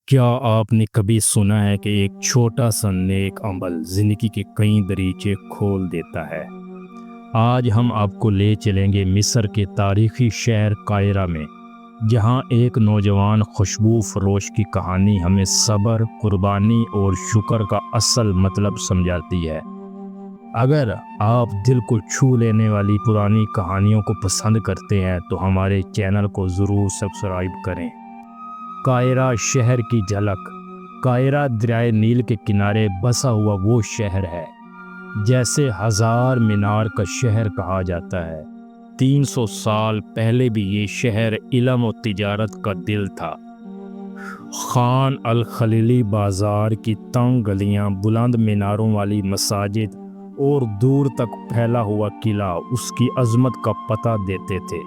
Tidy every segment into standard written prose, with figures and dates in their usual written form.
کیا آپ نے کبھی سنا ہے کہ ایک چھوٹا سا نیک عمل زندگی کے کئی دریچے کھول دیتا ہے؟ آج ہم آپ کو لے چلیں گے مصر کے تاریخی شہر قاہرہ میں، جہاں ایک نوجوان خوشبو فروش کی کہانی ہمیں صبر، قربانی اور شکر کا اصل مطلب سمجھاتی ہے۔ اگر آپ دل کو چھو لینے والی پرانی کہانیوں کو پسند کرتے ہیں تو ہمارے چینل کو ضرور سبسکرائب کریں۔ قاہرہ شہر کی جھلک۔ قاہرہ دریائے نیل کے کنارے بسا ہوا وہ شہر ہے جیسے ہزار مینار کا شہر کہا جاتا ہے۔ 300 سال پہلے بھی یہ شہر علم و تجارت کا دل تھا۔ خان الخلیلی بازار کی تنگ گلیاں، بلند میناروں والی مساجد اور دور تک پھیلا ہوا قلعہ اس کی عظمت کا پتہ دیتے تھے۔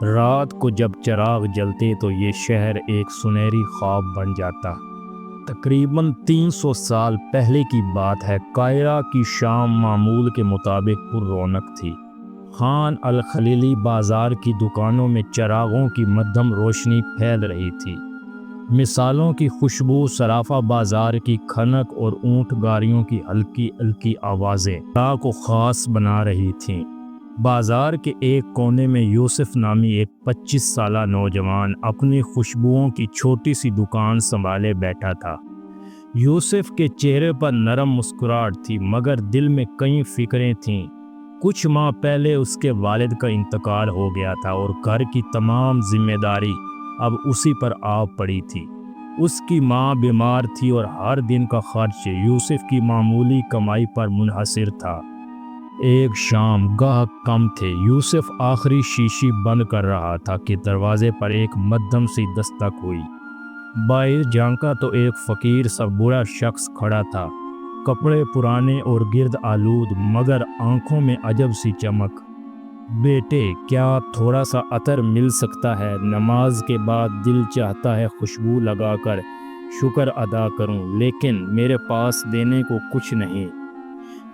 رات کو جب چراغ جلتے تو یہ شہر ایک سنہری خواب بن جاتا۔ تقریباً 300 سال پہلے کی بات ہے۔ قاہرہ کی شام معمول کے مطابق پر رونق تھی۔ خان الخلیلی بازار کی دکانوں میں چراغوں کی مدھم روشنی پھیل رہی تھی۔ مثالوں کی خوشبو، صرافہ بازار کی کھنک اور اونٹ گاڑیوں کی ہلکی ہلکی آوازیں راہ کو خاص بنا رہی تھیں۔ بازار کے ایک کونے میں یوسف نامی ایک 25 سالہ نوجوان اپنی خوشبوؤں کی چھوٹی سی دکان سنبھالے بیٹھا تھا۔ یوسف کے چہرے پر نرم مسکراہٹ تھی، مگر دل میں کئی فکریں تھیں۔ کچھ ماہ پہلے اس کے والد کا انتقال ہو گیا تھا اور گھر کی تمام ذمہ داری اب اسی پر آ پڑی تھی۔ اس کی ماں بیمار تھی اور ہر دن کا خرچ یوسف کی معمولی کمائی پر منحصر تھا۔ ایک شام، گاہک کم تھے، یوسف آخری شیشی بند کر رہا تھا کہ دروازے پر ایک مدھم سی دستک ہوئی۔ باہر جھانکا تو ایک فقیر سا بوڑھا شخص کھڑا تھا، کپڑے پرانے اور گرد آلود، مگر آنکھوں میں عجب سی چمک۔ بیٹے، کیا تھوڑا سا عطر مل سکتا ہے؟ نماز کے بعد دل چاہتا ہے خوشبو لگا کر شکر ادا کروں، لیکن میرے پاس دینے کو کچھ نہیں۔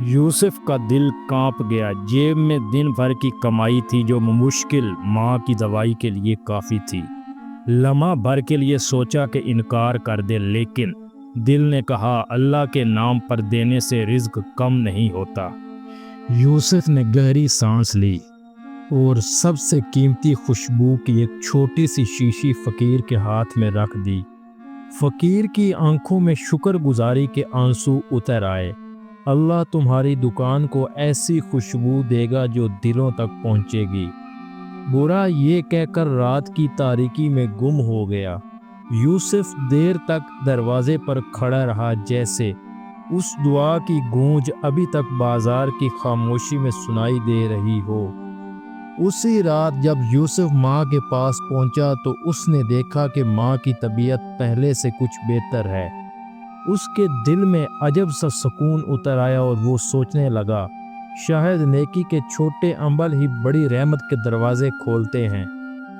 یوسف کا دل کانپ گیا۔ جیب میں دن بھر کی کمائی تھی جو مشکل ماں کی دوائی کے لیے کافی تھی۔ لمحہ بھر کے لیے سوچا کہ انکار کر دے، لیکن دل نے کہا اللہ کے نام پر دینے سے رزق کم نہیں ہوتا۔ یوسف نے گہری سانس لی اور سب سے قیمتی خوشبو کی ایک چھوٹی سی شیشی فقیر کے ہاتھ میں رکھ دی۔ فقیر کی آنکھوں میں شکر گزاری کے آنسو اتر آئے۔ اللہ تمہاری دکان کو ایسی خوشبو دے گا جو دلوں تک پہنچے گی۔ برا یہ کہہ کر رات کی تاریکی میں گم ہو گیا۔ یوسف دیر تک دروازے پر کھڑا رہا، جیسے اس دعا کی گونج ابھی تک بازار کی خاموشی میں سنائی دے رہی ہو۔ اسی رات جب یوسف ماں کے پاس پہنچا تو اس نے دیکھا کہ ماں کی طبیعت پہلے سے کچھ بہتر ہے۔ اس کے دل میں عجب سا سکون اتر آیا اور وہ سوچنے لگا، شاید نیکی کے چھوٹے عمل ہی بڑی رحمت کے دروازے کھولتے ہیں۔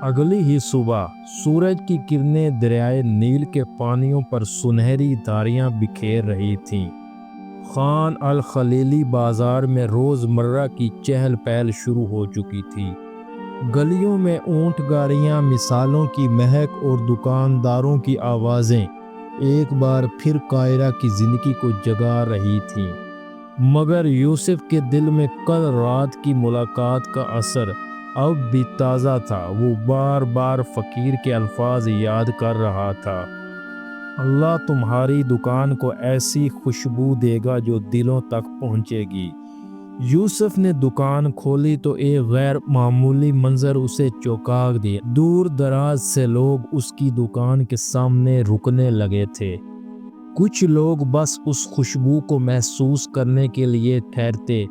اگلی ہی صبح سورج کی کرنیں دریائے نیل کے پانیوں پر سنہری دھاریاں بکھیر رہی تھیں۔ خان الخلیلی بازار میں روز مرہ کی چہل پہل شروع ہو چکی تھی۔ گلیوں میں اونٹ گاڑیاں، مثالوں کی مہک اور دکانداروں کی آوازیں ایک بار پھر قاہرہ کی زندگی کو جگا رہی تھیں۔ مگر یوسف کے دل میں کل رات کی ملاقات کا اثر اب بھی تازہ تھا۔ وہ بار بار فقیر کے الفاظ یاد کر رہا تھا، اللہ تمہاری دکان کو ایسی خوشبو دے گا جو دلوں تک پہنچے گی۔ یوسف نے دکان کھولی تو ایک غیر معمولی منظر اسے چونکا دیا۔ دور دراز سے لوگ اس کی دکان کے سامنے رکنے لگے تھے۔ کچھ لوگ بس اس خوشبو کو محسوس کرنے کے لیے ٹھہرتے،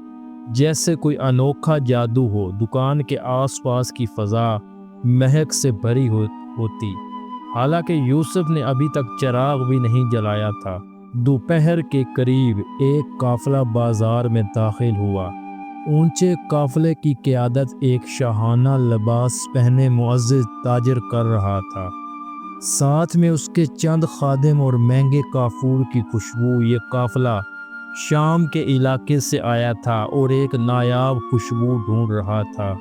جیسے کوئی انوکھا جادو ہو۔ دکان کے آس پاس کی فضا مہک سے بھری ہوتی، حالانکہ یوسف نے ابھی تک چراغ بھی نہیں جلایا تھا۔ دوپہر کے قریب ایک قافلہ بازار میں داخل ہوا۔ اونچے قافلے کی قیادت ایک شاہانہ لباس پہنے معزز تاجر کر رہا تھا، ساتھ میں اس کے چند خادم اور مہنگے کافور کی خوشبو۔ یہ قافلہ شام کے علاقے سے آیا تھا اور ایک نایاب خوشبو ڈھونڈ رہا تھا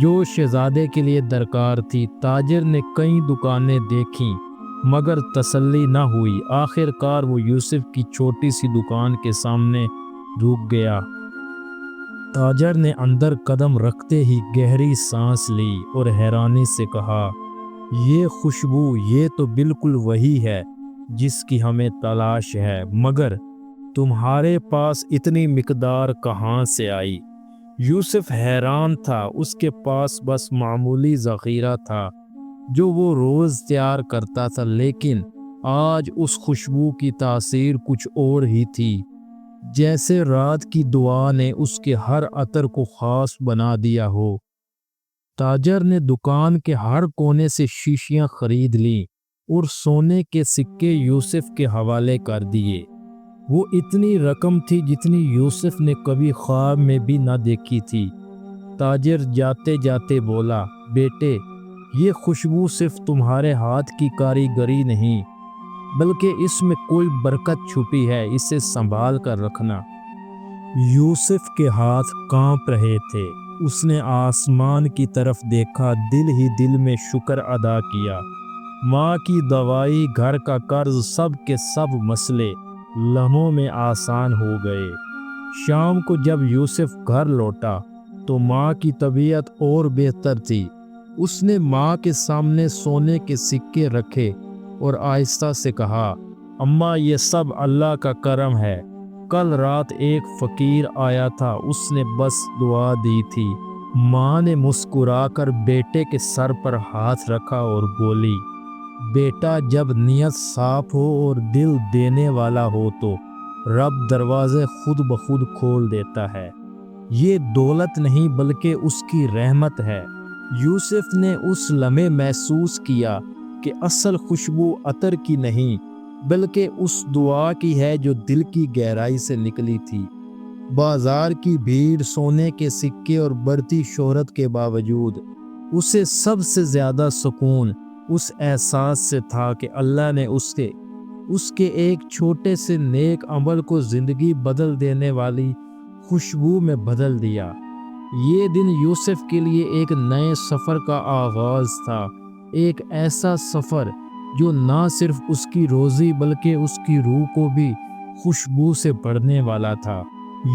جو شہزادے کے لیے درکار تھی۔ تاجر نے کئی دکانیں دیکھیں، مگر تسلی نہ ہوئی۔ آخر کار وہ یوسف کی چھوٹی سی دکان کے سامنے رک گیا۔ تاجر نے اندر قدم رکھتے ہی گہری سانس لی اور حیرانی سے کہا، یہ خوشبو، یہ تو بالکل وہی ہے جس کی ہمیں تلاش ہے، مگر تمہارے پاس اتنی مقدار کہاں سے آئی؟ یوسف حیران تھا۔ اس کے پاس بس معمولی ذخیرہ تھا جو وہ روز تیار کرتا تھا، لیکن آج اس خوشبو کی تاثیر کچھ اور ہی تھی، جیسے رات کی دعا نے اس کے ہر عطر کو خاص بنا دیا ہو۔ تاجر نے دکان کے ہر کونے سے شیشیاں خرید لیں اور سونے کے سکے یوسف کے حوالے کر دیے۔ وہ اتنی رقم تھی جتنی یوسف نے کبھی خواب میں بھی نہ دیکھی تھی۔ تاجر جاتے جاتے بولا، بیٹے، یہ خوشبو صرف تمہارے ہاتھ کی کاریگری نہیں، بلکہ اس میں کوئی برکت چھپی ہے، اسے سنبھال کر رکھنا۔ یوسف کے ہاتھ کانپ رہے تھے۔ اس نے آسمان کی طرف دیکھا، دل ہی دل میں شکر ادا کیا۔ ماں کی دوائی، گھر کا قرض، سب کے سب مسئلے لمحوں میں آسان ہو گئے۔ شام کو جب یوسف گھر لوٹا تو ماں کی طبیعت اور بہتر تھی۔ اس نے ماں کے سامنے سونے کے سکے رکھے اور آہستہ سے کہا، اماں، یہ سب اللہ کا کرم ہے۔ کل رات ایک فقیر آیا تھا، اس نے بس دعا دی تھی۔ ماں نے مسکرا کر بیٹے کے سر پر ہاتھ رکھا اور بولی، بیٹا، جب نیت صاف ہو اور دل دینے والا ہو تو رب دروازے خود بخود کھول دیتا ہے۔ یہ دولت نہیں بلکہ اس کی رحمت ہے۔ یوسف نے اس لمحے محسوس کیا کہ اصل خوشبو عطر کی نہیں بلکہ اس دعا کی ہے جو دل کی گہرائی سے نکلی تھی۔ بازار کی بھیڑ، سونے کے سکے اور بڑھتی شہرت کے باوجود اسے سب سے زیادہ سکون اس احساس سے تھا کہ اللہ نے اس کے ایک چھوٹے سے نیک عمل کو زندگی بدل دینے والی خوشبو میں بدل دیا۔ یہ دن یوسف کے لیے ایک نئے سفر کا آغاز تھا، ایک ایسا سفر جو نہ صرف اس کی روزی بلکہ اس کی روح کو بھی خوشبو سے بھرنے والا تھا۔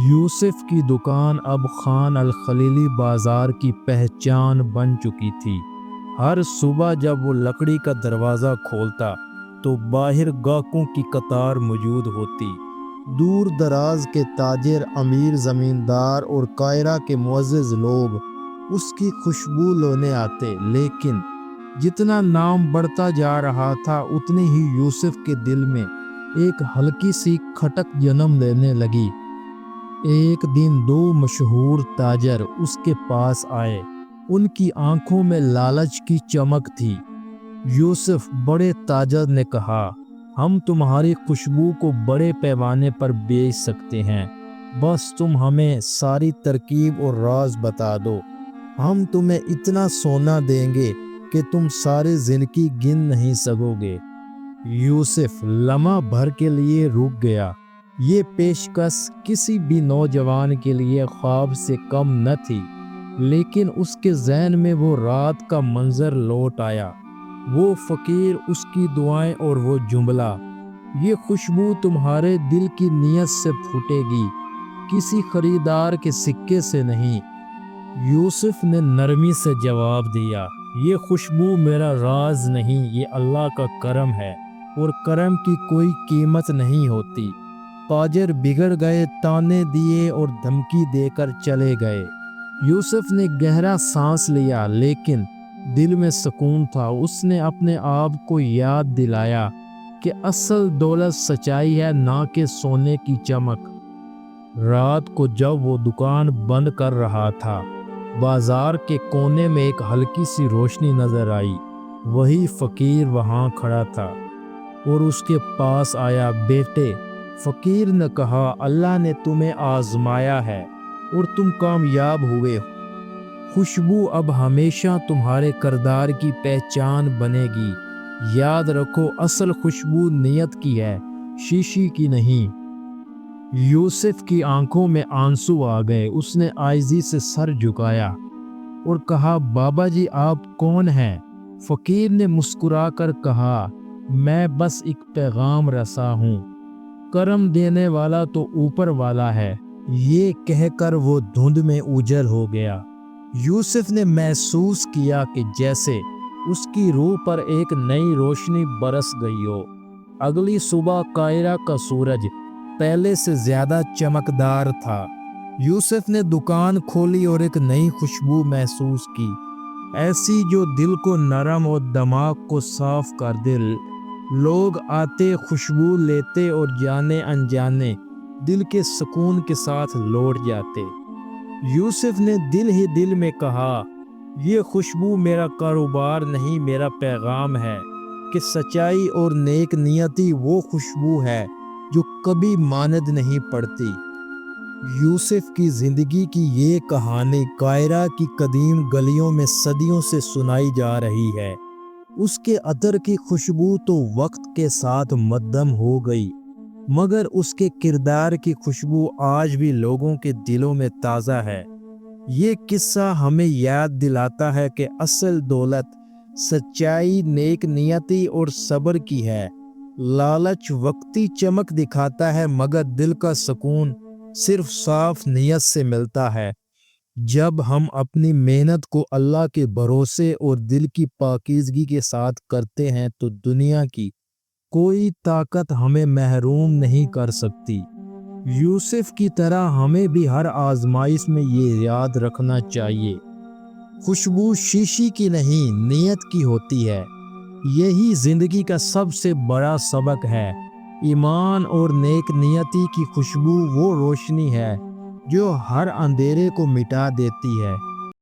یوسف کی دکان اب خان الخلیلی بازار کی پہچان بن چکی تھی۔ ہر صبح جب وہ لکڑی کا دروازہ کھولتا تو باہر گاہکوں کی قطار موجود ہوتی۔ دور دراز کے تاجر، امیر زمیندار اور قاہرہ کے معزز لوگ اس کی خوشبو لینے آتے، لیکن جتنا نام بڑھتا جا رہا تھا اتنی ہی یوسف کے دل میں ایک ہلکی سی کھٹک جنم لینے لگی۔ ایک دن دو مشہور تاجر اس کے پاس آئے۔ ان کی آنکھوں میں لالچ کی چمک تھی۔ یوسف، بڑے تاجر نے کہا، ہم تمہاری خوشبو کو بڑے پیمانے پر بیچ سکتے ہیں، بس تم ہمیں ساری ترکیب اور راز بتا دو۔ ہم تمہیں اتنا سونا دیں گے کہ تم سارے زندگی گن نہیں سکو گے۔ یوسف لمحہ بھر کے لیے رک گیا۔ یہ پیشکش کسی بھی نوجوان کے لیے خواب سے کم نہ تھی، لیکن اس کے ذہن میں وہ رات کا منظر لوٹ آیا، وہ فقیر، اس کی دعائیں اور وہ جملہ، یہ خوشبو تمہارے دل کی نیت سے پھوٹے گی، کسی خریدار کے سکے سے نہیں۔ یوسف نے نرمی سے جواب دیا، یہ خوشبو میرا راز نہیں، یہ اللہ کا کرم ہے، اور کرم کی کوئی قیمت نہیں ہوتی۔ تاجر بگڑ گئے، تانے دیے اور دھمکی دے کر چلے گئے۔ یوسف نے گہرا سانس لیا، لیکن دل میں سکون تھا۔ اس نے اپنے آپ کو یاد دلایا کہ اصل دولت سچائی ہے، نہ کہ سونے کی چمک۔ رات کو جب وہ دکان بند کر رہا تھا، بازار کے کونے میں ایک ہلکی سی روشنی نظر آئی۔ وہی فقیر وہاں کھڑا تھا اور اس کے پاس آیا۔ بیٹے، فقیر نے کہا، اللہ نے تمہیں آزمایا ہے اور تم کامیاب ہوئے۔ خوشبو اب ہمیشہ تمہارے کردار کی پہچان بنے گی۔ یاد رکھو، اصل خوشبو نیت کی ہے، شیشی کی نہیں۔ یوسف کی آنکھوں میں آنسو آ گئے۔ اس نے عاجزی سے سر جھکایا اور کہا، بابا جی، آپ کون ہیں؟ فقیر نے مسکرا کر کہا، میں بس ایک پیغام رسا ہوں، کرم دینے والا تو اوپر والا ہے۔ یہ کہہ کر وہ دھند میں اوجھل ہو گیا۔ یوسف نے محسوس کیا کہ جیسے اس کی روح پر ایک نئی روشنی برس گئی ہو۔ اگلی صبح قاہرہ کا سورج پہلے سے زیادہ چمکدار تھا۔ یوسف نے دکان کھولی اور ایک نئی خوشبو محسوس کی، ایسی جو دل کو نرم اور دماغ کو صاف کر دے۔ لوگ آتے، خوشبو لیتے اور جانے انجانے دل کے سکون کے ساتھ لوٹ جاتے۔ یوسف نے دل ہی دل میں کہا، یہ خوشبو میرا کاروبار نہیں، میرا پیغام ہے کہ سچائی اور نیک نیتی وہ خوشبو ہے جو کبھی ماند نہیں پڑتی۔ یوسف کی زندگی کی یہ کہانی قاہرہ کی قدیم گلیوں میں صدیوں سے سنائی جا رہی ہے۔ اس کے عطر کی خوشبو تو وقت کے ساتھ مدھم ہو گئی، مگر اس کے کردار کی خوشبو آج بھی لوگوں کے دلوں میں تازہ ہے۔ یہ قصہ ہمیں یاد دلاتا ہے کہ اصل دولت سچائی، نیک نیتی اور صبر کی ہے۔ لالچ وقتی چمک دکھاتا ہے، مگر دل کا سکون صرف صاف نیت سے ملتا ہے۔ جب ہم اپنی محنت کو اللہ کے بھروسے اور دل کی پاکیزگی کے ساتھ کرتے ہیں تو دنیا کی کوئی طاقت ہمیں محروم نہیں کر سکتی۔ یوسف کی طرح ہمیں بھی ہر آزمائش میں یہ یاد رکھنا چاہیے، خوشبو شیشے کی نہیں، نیت کی ہوتی ہے۔ یہی زندگی کا سب سے بڑا سبق ہے۔ ایمان اور نیک نیتی کی خوشبو وہ روشنی ہے جو ہر اندھیرے کو مٹا دیتی ہے۔